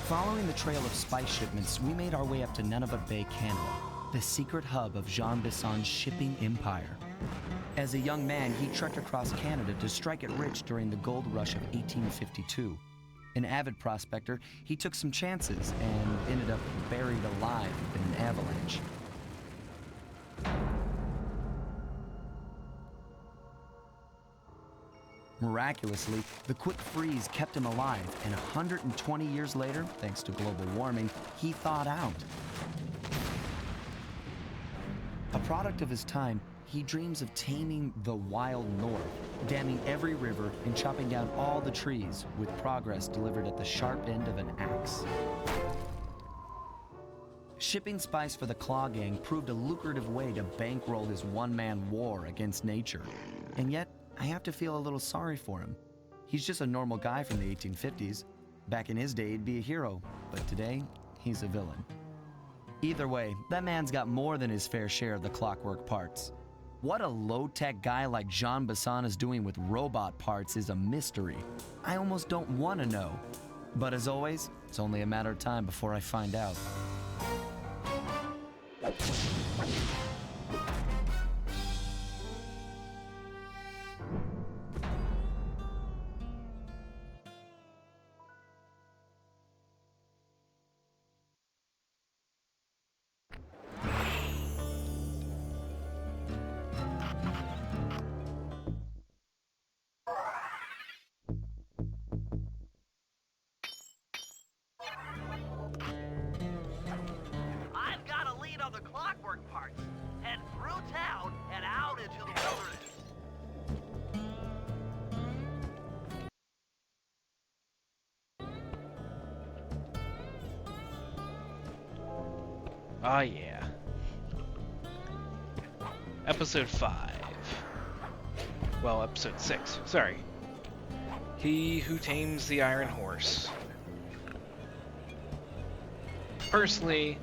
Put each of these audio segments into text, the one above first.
Following the trail of spice shipments, we made our way up to Nunavut Bay, Canada, the secret hub of Jean Bisson's shipping empire. As a young man, he trekked across Canada to strike it rich during the gold rush of 1852. An avid prospector, he took some chances and ended up buried alive in an avalanche. Miraculously, the quick freeze kept him alive, and 120 years later, thanks to global warming, he thawed out. A product of his time, he dreams of taming the wild north, damming every river and chopping down all the trees, with progress delivered at the sharp end of an axe. Shipping spice for the Claw Gang proved a lucrative way to bankroll his one-man war against nature. And yet, I have to feel a little sorry for him. He's just a normal guy from the 1850s. Back in his day, he'd be a hero, but today, he's a villain. Either way, that man's got more than his fair share of the clockwork parts. What a low-tech guy like Jean Bisson is doing with robot parts is a mystery. I almost don't want to know. But as always, it's only a matter of time before I find out. The clockwork parts. Head through town and out into the wilderness. Ah, yeah. Episode 5. Well, episode 6. Sorry. He Who Tames the Iron Horse. Personally,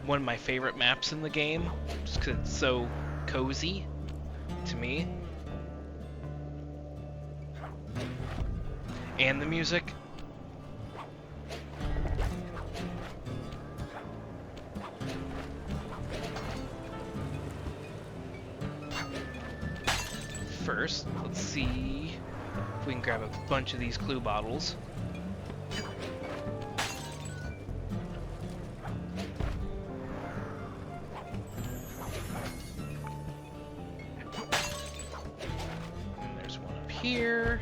one of my favorite maps in the game, just because it's so cozy to me. And the music. First, let's see if we can grab a bunch of these clue bottles. Here.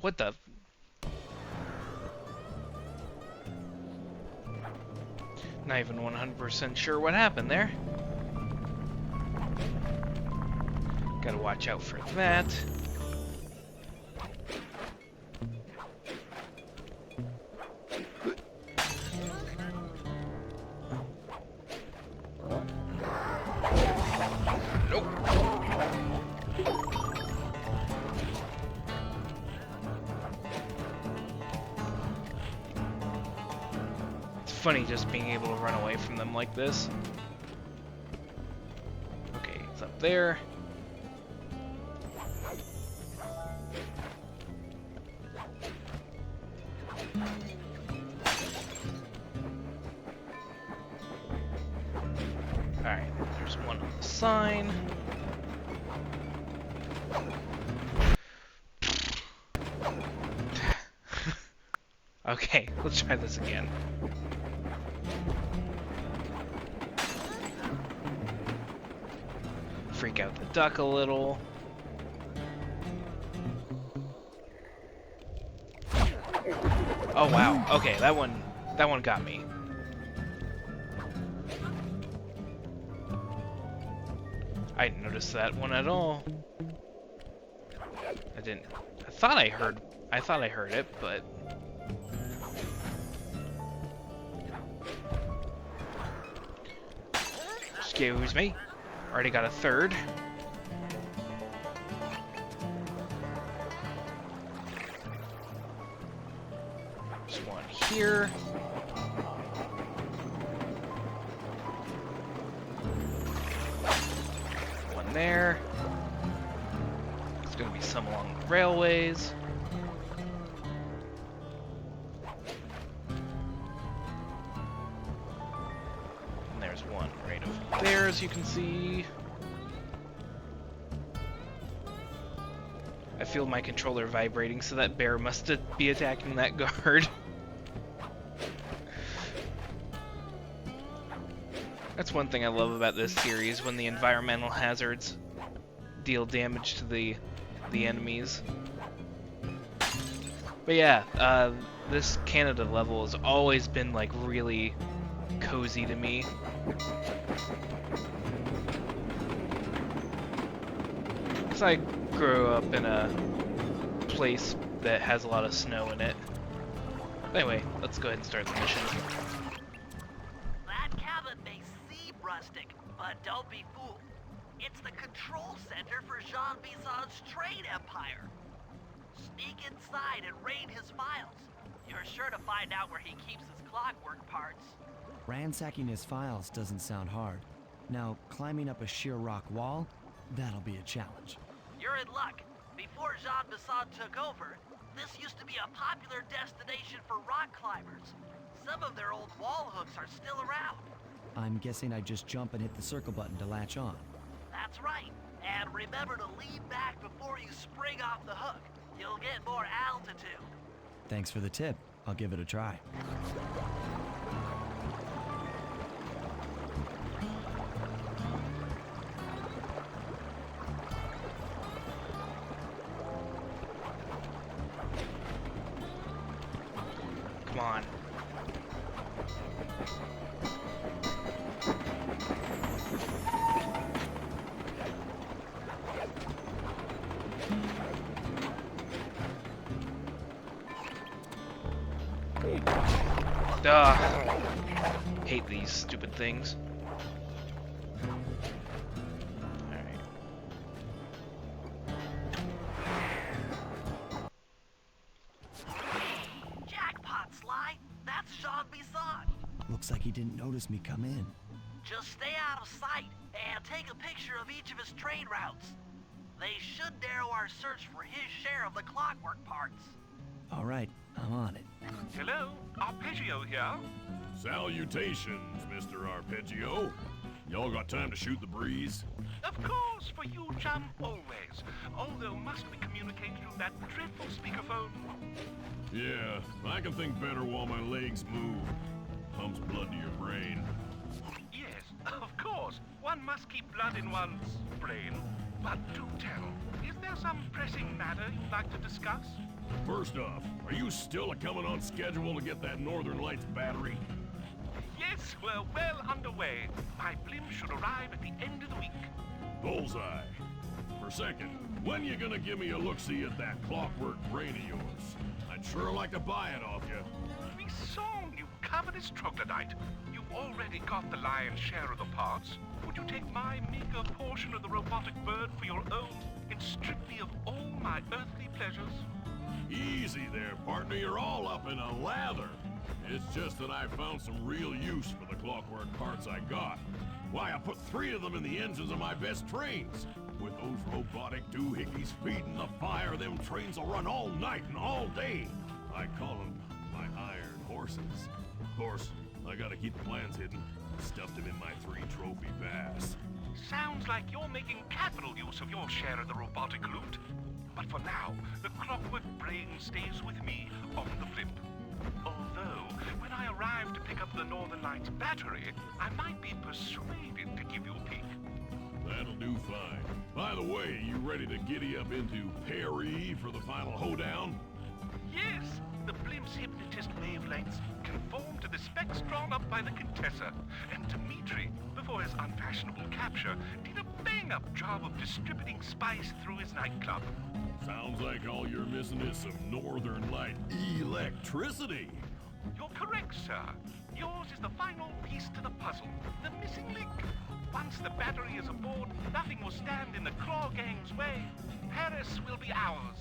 What the? Not even 100% sure what happened there. Gotta watch out for that. Funny just being able to run away from them like this. Okay, it's up there. Alright, there's one on the sign. Okay, let's try this again. Freak out the duck a little. Oh wow. Okay, that one got me. I didn't notice that one at all. I didn't. I thought I heard it, but excuse me. Already got a third. There's one here. One there. There's gonna be some along the railways. And there's one right over there, as you can see. I feel my controller vibrating, so that bear must be attacking that guard. That's one thing I love about this series, when the environmental hazards deal damage to the enemies. But yeah, this Canada level has always been like really cozy to me. Because I grew up in a place that has a lot of snow in it. Anyway, let's go ahead and start the mission. That cabin may seem rustic, but don't be fooled. It's the control center for Jean Bison's trade empire. Sneak inside and raid his files. You're sure to find out where he keeps his clockwork parts. Ransacking his files doesn't sound hard. Now, climbing up a sheer rock wall, that'll be a challenge. You're in luck. Before Jean Bisson took over, this used to be a popular destination for rock climbers. Some of their old wall hooks are still around. I'm guessing I just jump and hit the circle button to latch on. That's right. And remember to lean back before you spring off the hook. You'll get more altitude. Thanks for the tip. I'll give it a try. Come on. Hate these stupid things. Alright. Jackpot, Sly. That's Jean Bisson. Looks like he didn't notice me come in. Just stay out of sight and take a picture of each of his trade routes. They should narrow our search for his share of the clockwork parts. All right, I'm on it. Hello, Arpeggio here. Salutations, Mr. Arpeggio. Y'all got time to shoot the breeze? Of course, for you, chum, always. Although, must we communicate through that dreadful speakerphone? Yeah, I can think better while my legs move. Pumps blood to your brain. Yes, of course. One must keep blood in one's brain. But do tell, is there some pressing matter you'd like to discuss? First off, are you still coming on schedule to get that Northern Lights battery? Yes, we're well underway. My blimp should arrive at the end of the week. Bullseye. For second, when you gonna give me a look-see at that clockwork brain of yours? I'd sure like to buy it off you. We song, you covetous troglodyte. You've already got the lion's share of the parts. Would you take my meager portion of the robotic bird for your own and strip me of all my earthly pleasures? Easy there, partner. You're all up in a lather. It's just that I found some real use for the clockwork parts I got. Why, I put 3 of them in the engines of my best trains. With those robotic doohickeys feeding the fire, them trains will run all night and all day. I call them my iron horses. Of course, I gotta keep the plans hidden. Stuffed them in my 3 trophy bass. Sounds like you're making capital use of your share of the robotic loot. But for now, the clockwork brain stays with me on the blimp. Although, when I arrive to pick up the Northern Lights battery, I might be persuaded to give you a peek. That'll do fine. By the way, you ready to giddy up into Perry for the final hoedown? Yes, the blimp's hypnotist wavelengths conform to the specs drawn up by the Contessa, and Dmitri, before his unfashionable capture, did a bang-up job of distributing spice through his nightclub. Sounds like all you're missing is some Northern Light electricity. You're correct, sir. Yours is the final piece to the puzzle, the missing link. Once the battery is aboard, nothing will stand in the Claw Gang's way. Paris will be ours.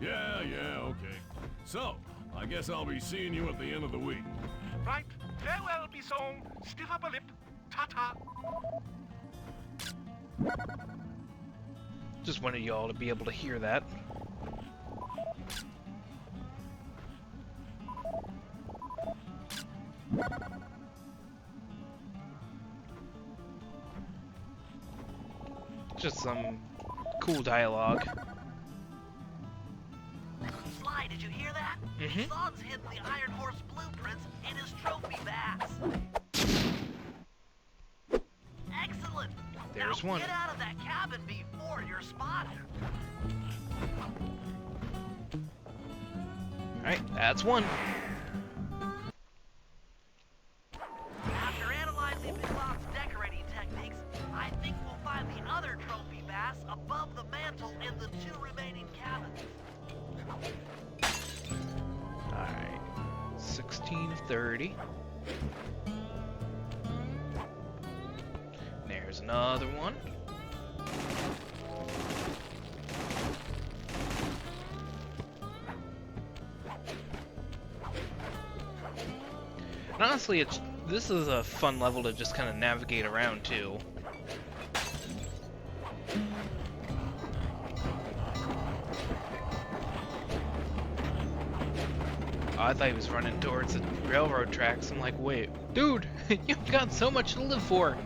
Yeah, okay. So, I guess I'll be seeing you at the end of the week. Right, farewell, Bison. Stiff upper lip. Ta-ta. Just wanted y'all to be able to hear that. Just some cool dialogue. Sly, did you hear that? Mhm. Bison's hidden the Iron Horse blueprints in his trophy bass. Excellent. There's Now one. Get out of that cabin before you're spotted. Alright, that's one. After analyzing Bison's decorating techniques, I think we'll find the other trophy bass above the mantle in the 2 remaining cabins. Alright. 16 of 30. There's another one. And honestly, this is a fun level to just kind of navigate around too. Oh, I thought he was running towards the railroad tracks. I'm like, wait, dude, you've got so much to live for.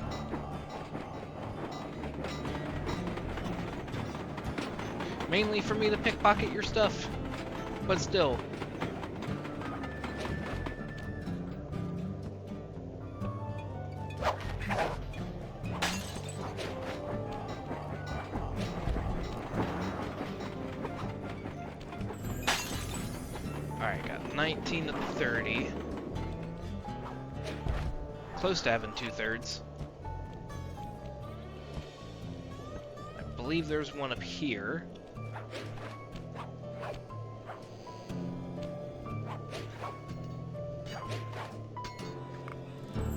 Mainly for me to pickpocket your stuff, but still. Alright, got 19 to 30. Close to having 2/3. I believe there's one up here.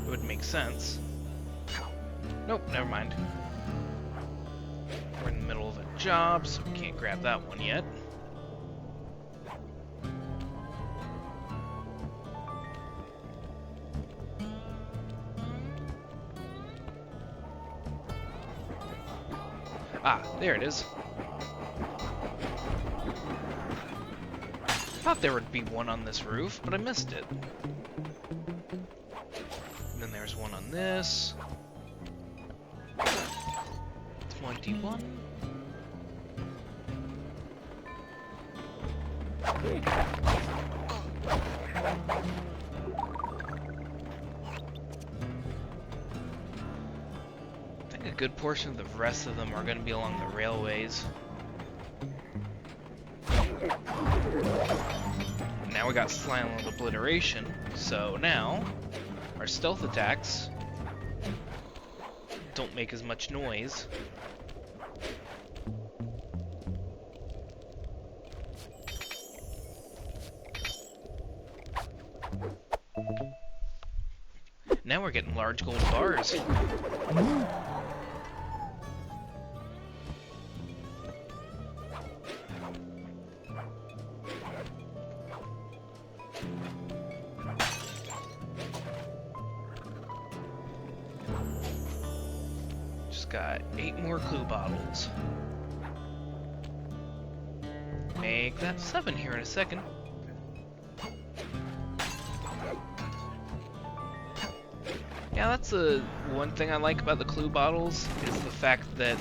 It would make sense. Nope, never mind. We're in the middle of a job, so we can't grab that one yet. Ah, there it is. Thought there would be one on this roof, but I missed it. And then there's one on this. 21. I think a good portion of the rest of them are going to be along the railways. Now we got silent obliteration, so now our stealth attacks don't make as much noise. Now we're getting large gold bars. Just got 8 more clue bottles. Make that 7 here in a second. Yeah, that's the one thing I like about the clue bottles, is the fact that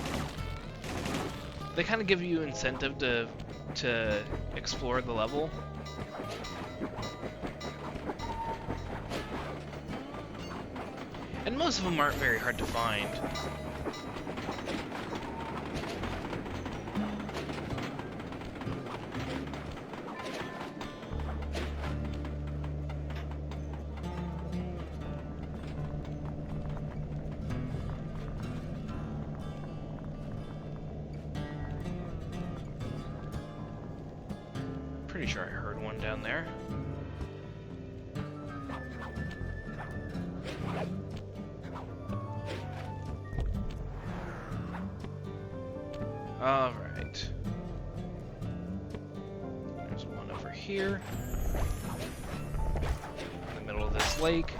they kind of give you incentive to explore the level. And most of them aren't very hard to find. Pretty sure I heard one down there. All right. There's one over here. In the middle of this lake.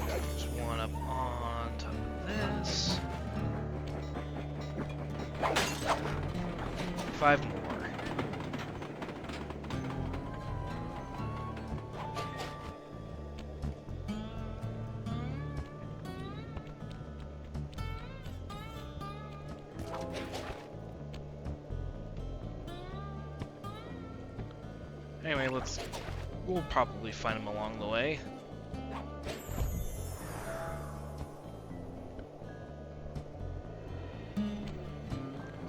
There's one up on top of this. 5 more. Anyway, we'll probably find him along the way.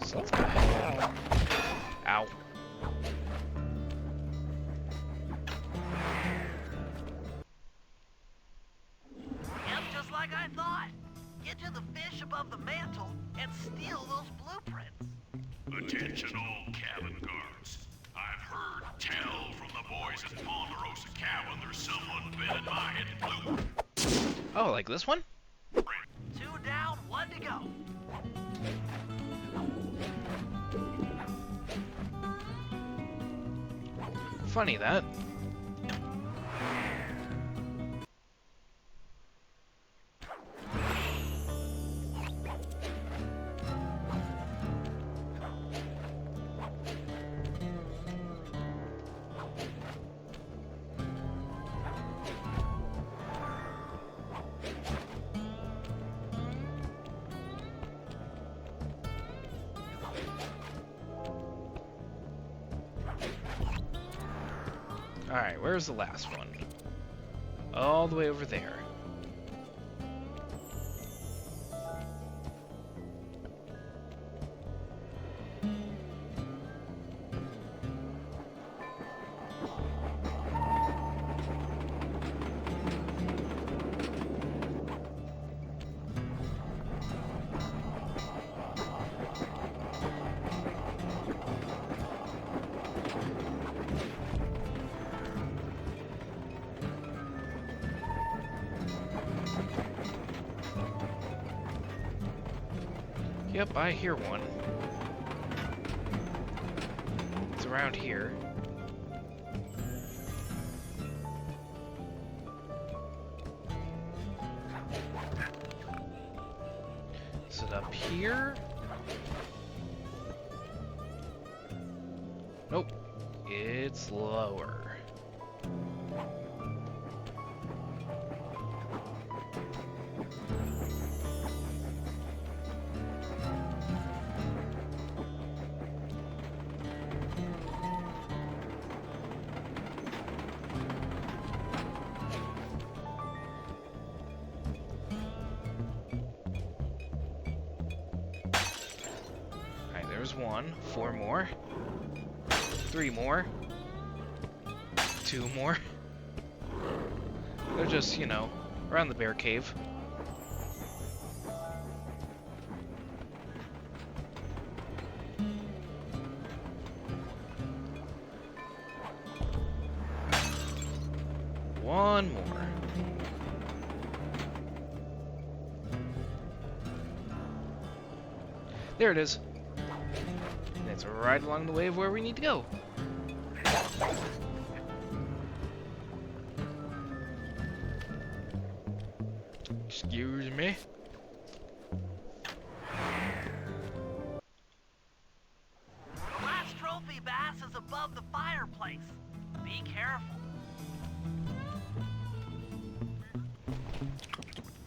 So let's go ahead. Ow. Yep, just like I thought. Get to the fish above the mantle and steal those blueprints. Attention all cabin guards. I've heard tell from the boys at Ponderosa Cabin there's someone been at my hidden blue. Oh, like this one? 2 down, 1 to go. Funny that. Alright, where's the last one? All the way over there. Yep, I hear one. It's around here. Is it up here? Nope. It's lower. There's 1, 4 more, 3 more, 2 more. They're just, you know, around the bear cave. One more. There it is. It's right along the way of where we need to go. Excuse me. The last trophy bass is above the fireplace. Be careful.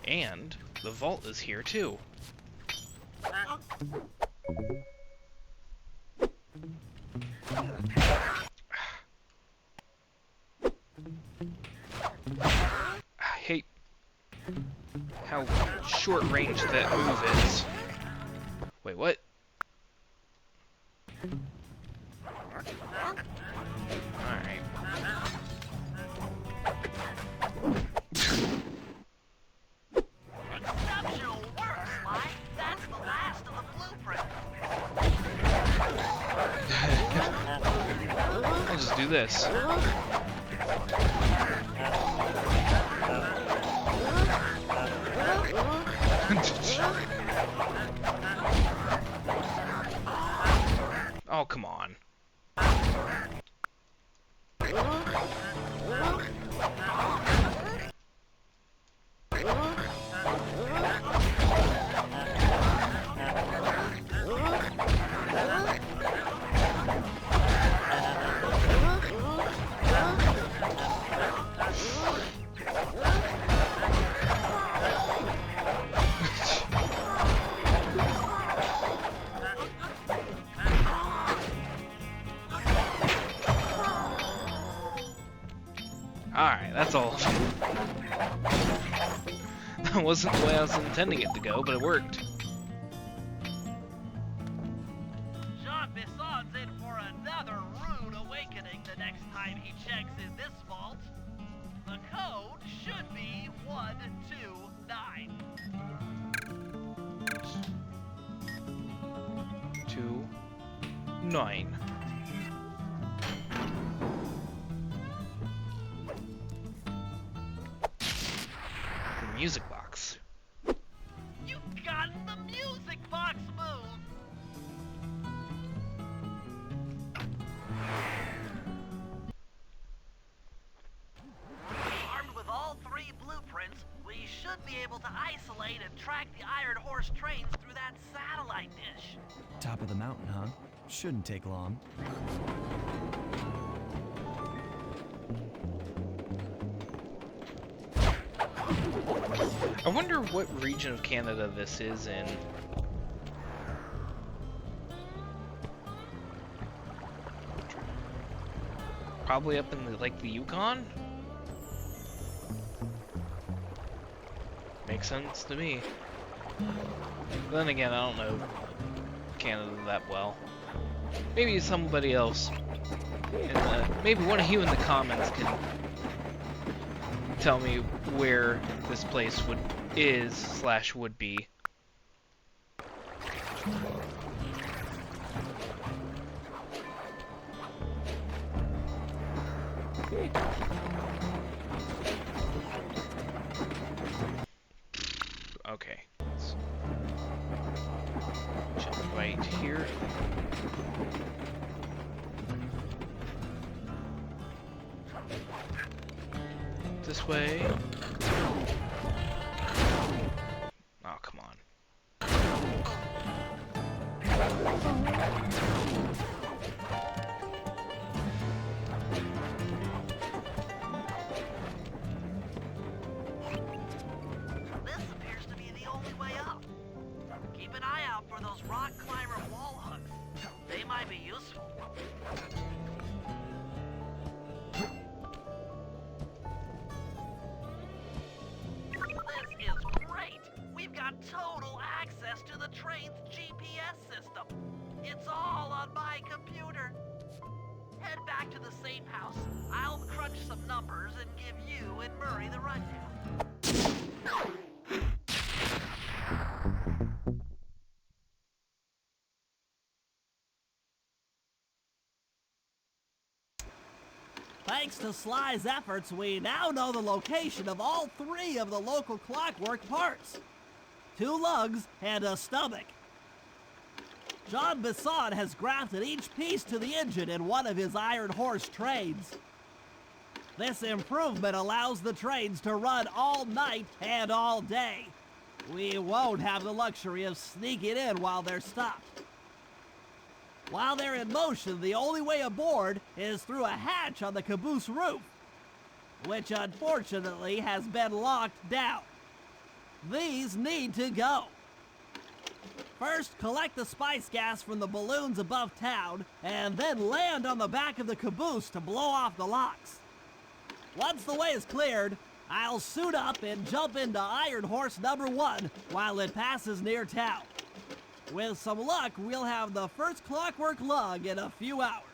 And the vault is here too. I hate how short range that move is. Wait, what? Alright. Exceptional work, Sly. That's the last of the blueprint. just do this. Oh, come on. Alright, that's all. That wasn't the way I was intending it to go, but it worked. Jean Bisson's in for another rude awakening the next time he checks in this vault. The code should be 129. 2-9. The music box. You got the music box move! Armed with all 3 blueprints, we should be able to isolate and track the Iron Horse trains through that satellite dish. Top of the mountain, huh? Shouldn't take long. I wonder what region of Canada this is in. Probably up in the Yukon? Makes sense to me. But then again, I don't know Canada that well. Maybe somebody else, maybe one of you in the comments can tell me where this place would be. Okay. Let's jump right here. This way. Oh, come on. This appears to be the only way up. Keep an eye out for those rock climber wall hooks. They might be useful. This is great! We've got total access to the train's GPS system. It's all on my computer. Head back to the safe house. I'll crunch some numbers and give you and Murray the rundown. Thanks to Sly's efforts, we now know the location of all 3 of the local clockwork parts. 2 lugs and a stomach. Jean Bisson has grafted each piece to the engine in one of his Iron Horse trains. This improvement allows the trains to run all night and all day. We won't have the luxury of sneaking in while they're stopped. While they're in motion, the only way aboard is through a hatch on the caboose roof, which unfortunately has been locked down. These need to go. First, collect the spice gas from the balloons above town, and then land on the back of the caboose to blow off the locks. Once the way is cleared, I'll suit up and jump into Iron Horse number 1 while it passes near town. With some luck, we'll have the first clockwork lug in a few hours.